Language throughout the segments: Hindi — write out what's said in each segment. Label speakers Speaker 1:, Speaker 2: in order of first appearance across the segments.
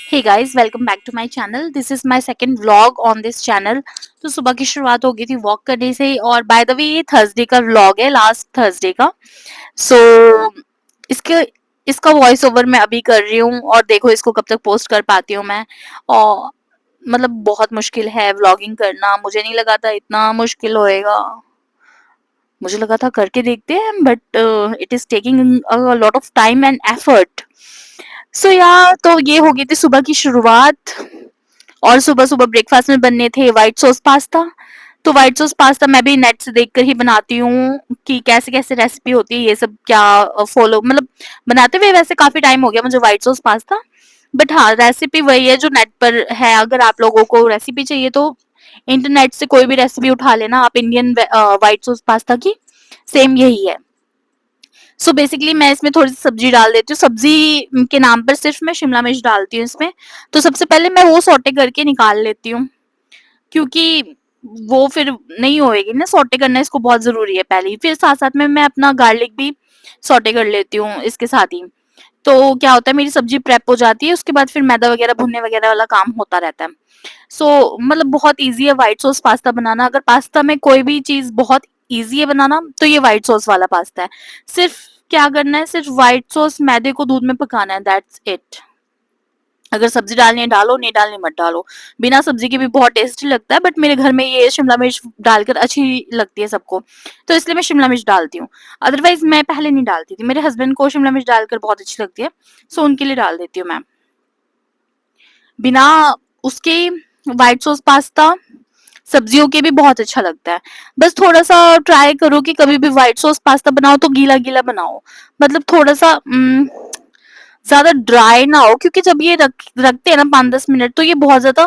Speaker 1: Hey guys, welcome back to my channel. This is my second vlog on this channel. तो सुबह की शुरुआत हो गई थी वॉक करने से, और बाय द वे ये थर्सडे का व्लॉग है, लास्ट थर्सडे का। सो इसके इसका वॉइस ओवर मैं अभी कर रही हूँ, और देखो इसको कब तक पोस्ट कर पाती हूँ मैं। और मतलब बहुत मुश्किल है व्लॉगिंग करना, मुझे नहीं लगा था इतना मुश्किल होएगा। मुझे लगा था करके देखते हैं, but it is taking a lot of time and effort. So यार, तो ये हो गई थी सुबह की शुरुआत। और सुबह सुबह ब्रेकफास्ट में बनने थे व्हाइट सॉस पास्ता। तो व्हाइट सॉस पास्ता मैं भी नेट से देखकर ही बनाती हूँ कि कैसे कैसे रेसिपी होती है, ये सब क्या फॉलो, मतलब बनाते हुए वैसे काफी टाइम हो गया मुझे व्हाइट सॉस पास्ता। बट हाँ, रेसिपी वही है जो नेट पर है। अगर आप लोगों को रेसिपी चाहिए तो इंटरनेट से कोई भी रेसिपी उठा लेना आप, इंडियन व्हाइट सॉस पास्ता की सेम यही है। सो बेसिकली मैं इसमें थोड़ी सी सब्जी डाल देती हूँ। सब्जी के नाम पर सिर्फ मैं शिमला मिर्च डालती हूँ इसमें। तो सबसे पहले मैं वो सॉटे करके निकाल लेती हूँ, क्योंकि वो फिर नहीं होएगी ना, सॉटे करना इसको बहुत जरूरी है पहले ही। फिर साथ साथ में मैं अपना गार्लिक भी सॉटे कर लेती हूँ इसके साथ ही। तो क्या होता है, मेरी सब्जी प्रेप हो जाती है, उसके बाद फिर मैदा वगैरह भुनने वगैरह वाला काम होता रहता है। मतलब बहुत इजी है व्हाइट सॉस पास्ता बनाना। अगर पास्ता में कोई भी चीज बहुत इजी है बनाना, तो ये व्हाइट सॉस वाला पास्ता है। सिर्फ क्या करना है, सिर्फ व्हाइट सॉस मैदे को दूध में पकाना है, दैट्स इट। अगर सब्जी डालनी है डालो, नहीं डालनी मत डालो। बिना सब्जी के भी बहुत टेस्टी लगता है, बट मेरे घर में ये शिमला मिर्च डालकर अच्छी लगती है सबको, तो इसलिए मैं शिमला मिर्च डालती हूँ। अदरवाइज मैं पहले नहीं डालती थी, मेरे हस्बैंड को शिमला मिर्च डालकर बहुत अच्छी लगती है, सो उनके लिए डाल देती हूँ मैं। बिना उसके व्हाइट सॉस पास्ता सब्जियों के भी बहुत अच्छा लगता है। बस थोड़ा सा ट्राई करो कि कभी भी व्हाइट सॉस पास्ता बनाओ तो गीला गीला बनाओ। मतलब थोड़ा सा ज्यादा ड्राई ना हो, क्योंकि जब ये रखते हैं ना 5-10 मिनट, तो ये बहुत ज्यादा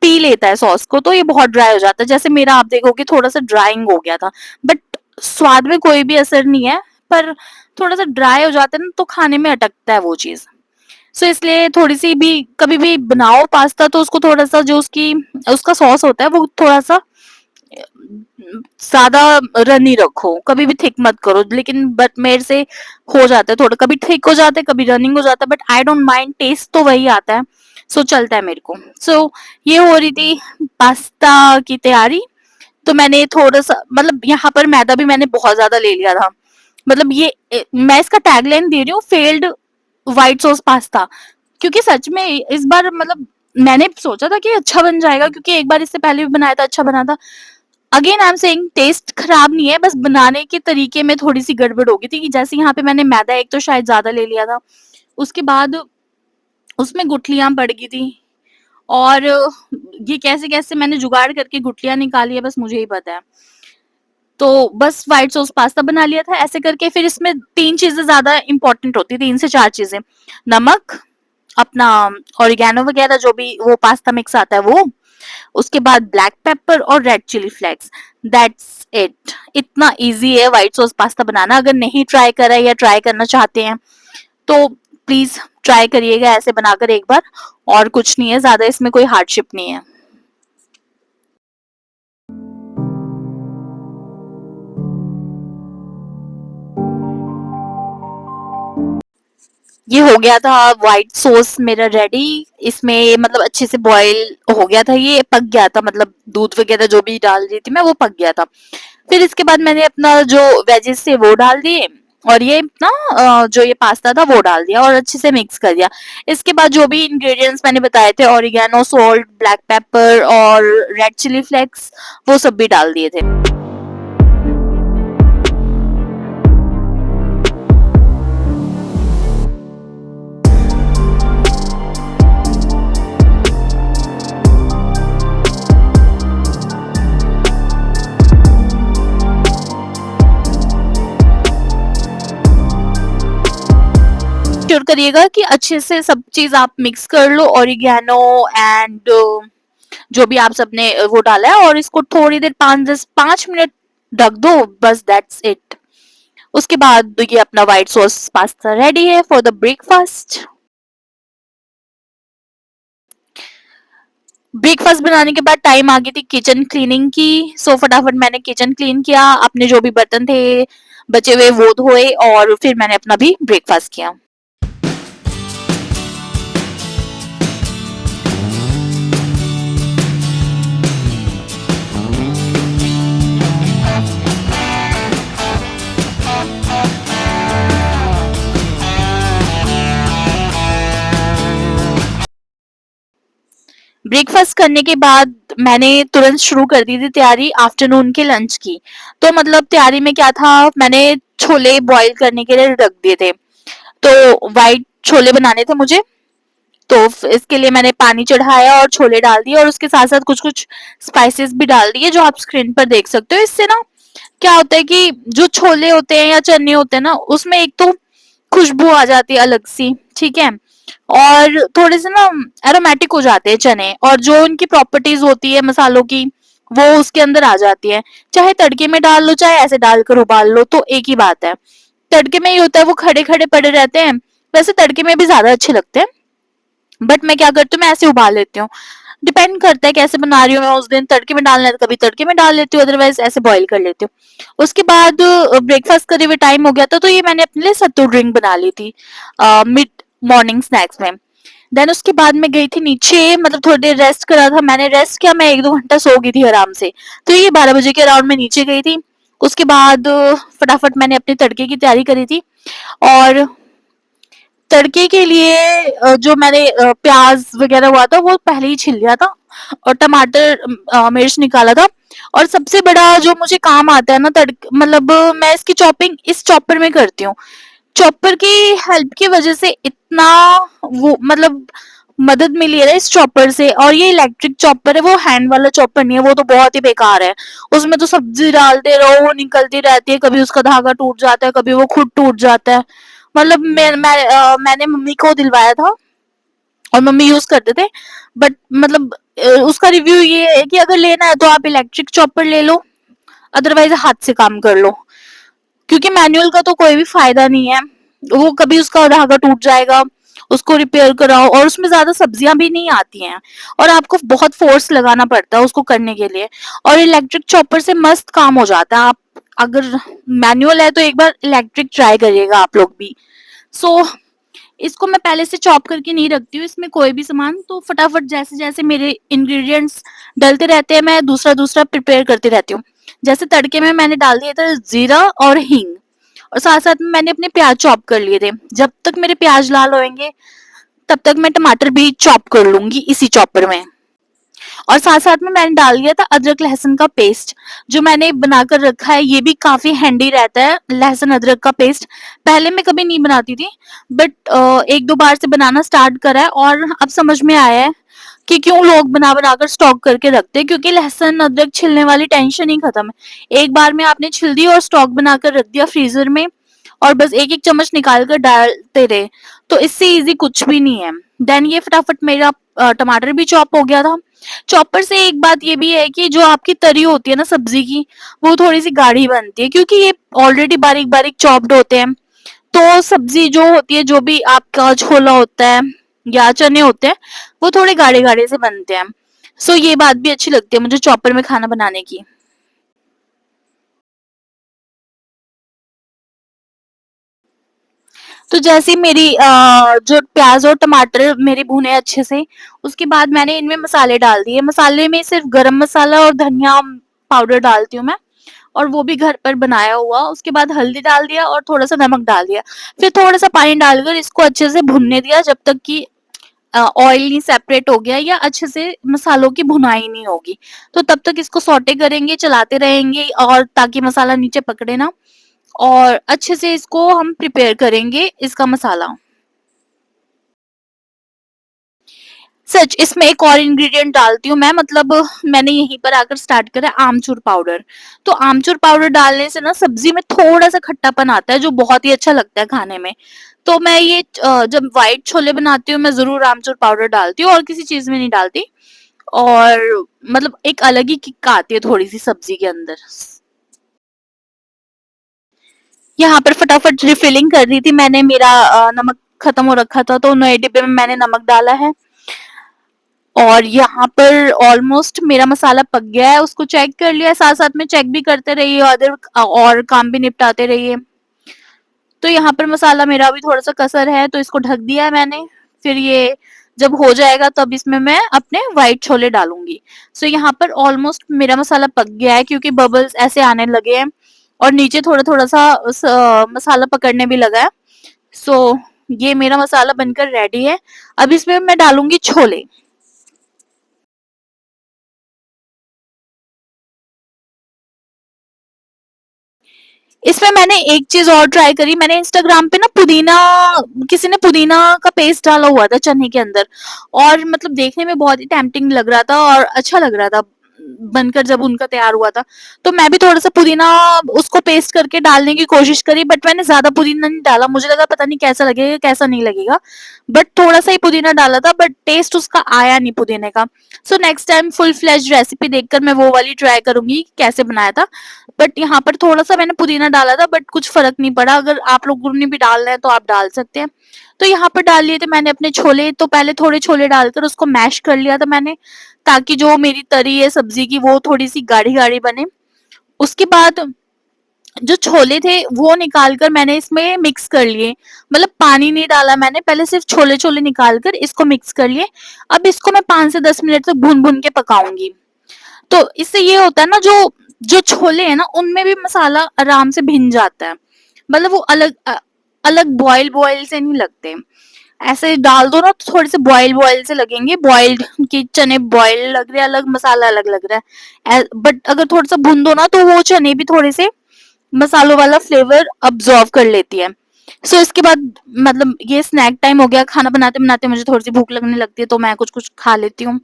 Speaker 1: पी लेता है सॉस को, तो ये बहुत ड्राई हो जाता है। जैसे मेरा आप देखोगे थोड़ा सा ड्राइंग हो गया था, बट स्वाद में कोई भी असर नहीं है। पर थोड़ा सा ड्राई हो जाता है ना, तो खाने में अटकता है वो चीज। इसलिए थोड़ी सी भी कभी भी बनाओ पास्ता, तो उसको थोड़ा सा जो उसकी उसका सॉस होता है वो थोड़ा सा ज्यादा रनी रखो, कभी भी थिक मत करो। लेकिन बट मेरे से हो जाता है थोड़ा, कभी थिक हो जाता है कभी रनिंग हो जाता है, but I don't mind, taste तो वही आता है। चलता है मेरे को। ये हो रही थी पास्ता की तैयारी। तो मैंने थोड़ा सा, मतलब यहाँ पर मैदा भी मैंने बहुत ज्यादा ले लिया था। मतलब ये मैं इसका टैगलाइन दे रही हूँ, फेल्ड व्हाइट सॉस पास्ता। क्योंकि सच में इस बार, मतलब मैंने सोचा था कि अच्छा बन जाएगा, क्योंकि एक बार इससे पहले भी बनाया था, अच्छा बना था। Again I am saying, taste खराब नहीं है, बस बनाने के तरीके में थोड़ी सी गड़बड़ हो गई थी। कि जैसे यहाँ पे मैंने मैदा एक तो शायद ज्यादा ले लिया था, उसके बाद उसमें गुठलियां पड़ गई थी। और ये कैसे कैसे मैंने जुगाड़ करके गुठलियां निकाली है, बस मुझे ही पता है। तो बस व्हाइट सॉस पास्ता बना लिया था ऐसे करके। फिर इसमें 3 चीजें ज्यादा इंपॉर्टेंट होती, 3 से 4 चीजें। नमक, अपना ऑरिगेनो वगैरह जो भी वो पास्ता मिक्स आता है वो, उसके बाद ब्लैक पेपर और red chili flakes. That's it. इतना इजी है व्हाइट सॉस पास्ता बनाना। अगर नहीं ट्राई करा है या ट्राई करना चाहते हैं तो प्लीज ट्राई करिएगा ऐसे बनाकर एक बार। और कुछ नहीं है ज्यादा, इसमें कोई हार्डशिप नहीं है। ये हो गया था व्हाइट सॉस मेरा रेडी। इसमें मतलब अच्छे से बॉईल हो गया था, ये पक गया था, मतलब दूध वगैरह जो भी डाल रही थी मैं वो पक गया था। फिर इसके बाद मैंने अपना जो वेजेस थे वो डाल दिए, और ये ना जो ये पास्ता था वो डाल दिया और अच्छे से मिक्स कर दिया। इसके बाद जो भी इंग्रेडिएंट्स मैंने बताए थे, ऑरिगेनो, सॉल्ट, ब्लैक पेपर और रेड चिली फ्लेक्स, वो सब भी डाल दिए थे। श्योर करिएगा कि अच्छे से सब चीज आप मिक्स कर लो, ऑरिगेनो एंड जो भी आप सबने वो डाला है, और इसको थोड़ी देर 5 मिनट ढक दो, बस दैट्स इट। उसके बाद ये अपना व्हाइट सॉस पास्ता रेडी है फॉर द ब्रेकफास्ट। ब्रेकफास्ट बनाने के बाद टाइम आ गई थी किचन क्लीनिंग की। फटाफट मैंने किचन क्लीन किया, अपने जो भी बर्तन थे बचे हुए वो धोए, और फिर मैंने अपना भी ब्रेकफास्ट किया। ब्रेकफास्ट करने के बाद मैंने तुरंत शुरू कर दी थी तैयारी आफ्टरनून के लंच की। तो मतलब तैयारी में क्या था, मैंने छोले बॉईल करने के लिए रख दिए थे। तो वाइट छोले बनाने थे मुझे, तो इसके लिए मैंने पानी चढ़ाया और छोले डाल दिए और उसके साथ साथ कुछ कुछ स्पाइसेस भी डाल दिए जो आप स्क्रीन पर देख सकते हो। इससे ना क्या होता है कि जो छोले होते हैं या चने होते हैं ना, उसमें एक तो खुशबू आ जाती है अलग सी, ठीक है, और थोड़े से ना एरोमेटिक हो जाते हैं चने, और जो उनकी प्रॉपर्टीज होती है मसालों की वो उसके अंदर आ जाती है। चाहे तड़के में डाल लो चाहे ऐसे डालकर उबाल लो तो एक ही बात है। तड़के में ये होता है वो खड़े खड़े पड़े रहते हैं, वैसे तड़के में भी ज्यादा अच्छे लगते हैं, बट मैं क्या करती हूँ, मैं ऐसे उबाल लेती हूँ। डिपेंड करता है कैसे बना रही हूँ मैं, उस दिन तड़के में डालना है तो कभी तड़के में डाल लेती हूँ, अदरवाइज ऐसे बॉईल कर लेती हूँ। उसके बाद ब्रेकफास्ट करे हुए टाइम हो गया था, तो ये मैंने अपने लिए सत्तू ड्रिंक बना ली थी मिड मॉर्निंग स्नैक्स में। देन उसके बाद मैं गई थी नीचे, मतलब थोड़ी देर रेस्ट करा था मैंने, रेस्ट किया, मैं 1-2 घंटा सो गई थी आराम से। तो ये 12 बजे के अराउंड में नीचे गई थी। उसके बाद फटाफट मैंने अपने तड़के की तैयारी करी थी, और तड़के के लिए जो मैंने प्याज वगैरह हुआ था वो पहले ही छिल लिया था, और टमाटर मिर्च निकाला था। और सबसे बड़ा जो मुझे काम आता है ना तड़क मतलब मैं इसकी चॉपिंग इस चॉपर में करती हूँ। चॉपर की हेल्प की वजह से इतना वो मतलब मदद मिली है ना इस चॉपर से। और ये इलेक्ट्रिक चॉपर है, वो हैंड वाला चॉपर नहीं है, वो तो बहुत ही बेकार है। उसमें तो सब्जी डालते रहो वो निकलती रहती है, कभी उसका धागा टूट जाता है कभी वो खुद टूट जाता है। मतलब मैंने मम्मी को दिलवाया था और मम्मी यूज करते थे, बट मतलब उसका रिव्यू ये है कि अगर लेना है तो आप इलेक्ट्रिक चॉपर ले लो, अदरवाइज हाथ से काम कर लो, क्योंकि मैनुअल का तो कोई भी फायदा नहीं है। वो कभी उसका धागा टूट जाएगा, उसको रिपेयर कराओ, और उसमें ज्यादा सब्जियां भी नहीं आती हैं, और आपको बहुत फोर्स लगाना पड़ता है उसको करने के लिए। और इलेक्ट्रिक चॉपर से मस्त काम हो जाता है। आप अगर मैनुअल है तो एक बार इलेक्ट्रिक ट्राई करिएगा आप लोग भी। सो इसको मैं पहले से चॉप करके नहीं रखती हूँ इसमें कोई भी सामान, तो फटाफट जैसे जैसे मेरे इंग्रेडिएंट्स डलते रहते हैं मैं दूसरा दूसरा प्रिपेयर करती रहती हूँ। जैसे तड़के में मैंने डाल दिया था जीरा और हींग, और साथ साथ में मैंने अपने प्याज चॉप कर लिए थे। जब तक मेरे प्याज लाल होएंगे तब तक मैं टमाटर भी चॉप कर लूंगी इसी चॉपर में। और साथ साथ में मैंने डाल दिया था अदरक लहसुन का पेस्ट, जो मैंने बनाकर रखा है। ये भी काफी हैंडी रहता है लहसुन अदरक का पेस्ट। पहले मैं कभी नहीं बनाती थी, बट 1-2 बार से बनाना स्टार्ट करा है, और अब समझ में आया है कि क्यों लोग बना बना कर स्टॉक करके रखते हैं, क्योंकि लहसुन अदरक छिलने वाली टेंशन ही खत्म है। एक बार में आपने छिल दी और स्टॉक बनाकर रख दिया फ्रीजर में, और बस एक एक चम्मच निकाल कर डालते रहे, तो इससे इजी कुछ भी नहीं है। देन ये फटाफट मेरा टमाटर भी चॉप हो गया था। चॉपर से एक बात ये भी है कि जो आपकी तरी होती है ना सब्जी की, वो थोड़ी सी गाढ़ी बनती है, क्योंकि ये ऑलरेडी बारीक बारीक चॉप्ड होते हैं। तो सब्जी जो होती है, जो भी आपका छोला होता है या चने होते हैं, वो थोड़े गाढ़े गाढ़े से बनते हैं। सो ये बात भी अच्छी लगती है मुझे चॉपर में खाना बनाने की। तो जैसे मेरी जो प्याज और टमाटर मेरे भुने अच्छे से, उसके बाद मैंने इनमें मसाले डाल दिए। मसाले में सिर्फ गरम मसाला और धनिया पाउडर डालती हूँ मैं, और वो भी घर पर बनाया हुआ। उसके बाद हल्दी डाल दिया और थोड़ा सा नमक डाल दिया। फिर थोड़ा सा पानी डालकर इसको अच्छे से भुनने दिया जब तक कि ऑयल नहीं सेपरेट हो गया या अच्छे से मसालों की भुनाई नहीं होगी। तो तब तक इसको सौटे करेंगे, चलाते रहेंगे, और ताकि मसाला नीचे पकड़े ना, और अच्छे से इसको हम प्रिपेयर करेंगे इसका मसाला। सच इसमें एक और इंग्रेडिएंट डालती हूँ मैं, मतलब मैंने यहीं पर आकर स्टार्ट करा आमचूर पाउडर। तो आमचूर पाउडर डालने से ना सब्जी में थोड़ा सा खट्टापन आता है जो बहुत ही अच्छा लगता है खाने में। तो मैं ये जब व्हाइट छोले बनाती हूँ मैं जरूर आमचूर पाउडर डालती हूँ, और किसी चीज में नहीं डालती। और मतलब एक अलग ही किक आती है थोड़ी सी सब्जी के अंदर। यहाँ पर फटाफट रिफिलिंग कर रही थी मैंने, मेरा नमक खत्म हो रखा था तो नए डिब्बे में मैंने नमक डाला है। और यहाँ पर ऑलमोस्ट मेरा मसाला पक गया है, उसको चेक कर लिया, साथ साथ में चेक भी करते रहिए, अदर और काम भी निपटाते रहिए। तो यहाँ पर मसाला मेरा भी थोड़ा सा कसर है तो इसको ढक दिया है मैंने। फिर ये जब हो जाएगा तब इसमें मैं अपने व्हाइट छोले डालूंगी। सो यहाँ पर ऑलमोस्ट मेरा मसाला पक गया है, क्योंकि बबल्स ऐसे आने लगे हैं और नीचे थोड़ा थोड़ा सा मसाला पकड़ने भी लगा है। सो ये मेरा मसाला बनकर रेडी है। अब इसमें मैं डालूंगी छोले। इसमें मैंने एक चीज और ट्राई करी, मैंने इंस्टाग्राम पे ना पुदीना, किसी ने पुदीना का पेस्ट डाला हुआ था चने के अंदर, और मतलब देखने में बहुत ही टेम्पटिंग लग रहा था और अच्छा लग रहा था बनकर जब उनका तैयार हुआ था। तो मैं भी थोड़ा सा पुदीना उसको पेस्ट करके डालने की कोशिश करी, बट मैंने ज्यादा पुदीना नहीं डाला, मुझे लगा पता नहीं कैसा लगेगा कैसा नहीं लगेगा, बट थोड़ा सा ही पुदीना डाला था, बट टेस्ट उसका आया नहीं पुदीने का। So next time full fledged recipe देखकर मैं वो वाली ट्राई करूंगी कैसे बनाया था। बट यहाँ पर थोड़ा सा मैंने पुदीना डाला था, बट कुछ फर्क नहीं पड़ा, अगर आप लोगों ने भी डालना है तो आप डाल सकते हैं। तो यहाँ पर डाल लिए थे मैंने अपने छोले, तो पहले थोड़े छोले डालकर उसको मैश कर लिया था मैंने, ताकि जो मेरी तरी है सब्जी की वो थोड़ी सी गाढ़ी गाढ़ी बने। उसके बाद जो छोले थे वो निकाल कर मैंने इसमें मिक्स कर लिए, मतलब पानी नहीं डाला मैंने, पहले सिर्फ छोले छोले निकाल कर इसको मिक्स कर लिए। अब इसको मैं 5 से 10 मिनट तक भून भून के पकाऊंगी। तो इससे ये होता है ना, जो जो छोले है ना उनमें भी मसाला आराम से भिन जाता है, मतलब वो अलग बॉयल बॉयल से नहीं लगते। ऐसे डाल दो ना तो थोड़े से बॉयल बॉयल से लगेंगे, बॉइल्ड के चने बॉयल लग रहे हैं अलग, मसाला अलग लग रहा है, बट अगर थोड़ा सा भून दो ना तो वो चने भी थोड़े से मसालों वाला फ्लेवर अब्सॉर्ब कर लेती है। सो इसके बाद मतलब ये स्नैक टाइम हो गया, खाना बनाते बनाते मुझे थोड़ी सी भूख लगने लगती है तो मैं कुछ कुछ खा लेती हूँ।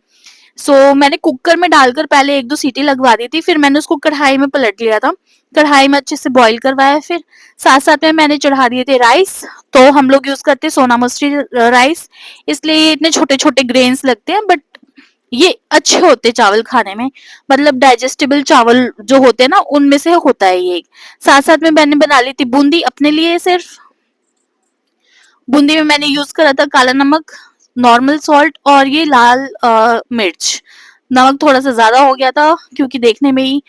Speaker 1: मैंने कुकर में डालकर पहले 1-2 सीटी लगवा दी थी, फिर मैंने उसको कढ़ाई में पलट लिया था। कढ़ाई में अच्छे से बॉईल करवाया, फिर साथ-साथ में मैंने चढ़ा दिए थे राइस। तो हम लोग यूज़ करते हैं सोना मसूरी राइस, इसलिए ये इतने छोटे-छोटे ग्रेन्स लगते हैं, बट ये अच्छे होते हैं चावल खाने में, मतलब डाइजेस्टेबल चावल जो होते हैं ना उनमें से होता है ये। साथ-साथ में मैंने बना ली थी बूंदी अपने लिए सिर्फ। बूंदी में मैंने यूज करा था काला नमक, नॉर्मल सॉल्ट और ये लाल मिर्च। नमक थोड़ा सा ज्यादा हो गया था क्योंकि देखने में ही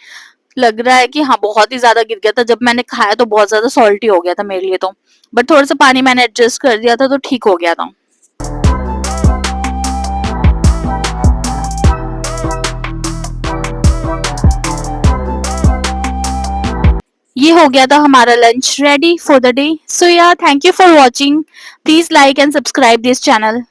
Speaker 1: लग रहा है कि हाँ बहुत ही ज्यादा गिर गया था, जब मैंने खाया तो बहुत ज्यादा सॉल्टी हो गया था मेरे लिए तो, बट थोड़ा सा पानी मैंने एडजस्ट कर दिया था तो ठीक हो गया था। ये हो गया था हमारा lunch ready for the day. So yeah thank you for watching, please like and subscribe this channel.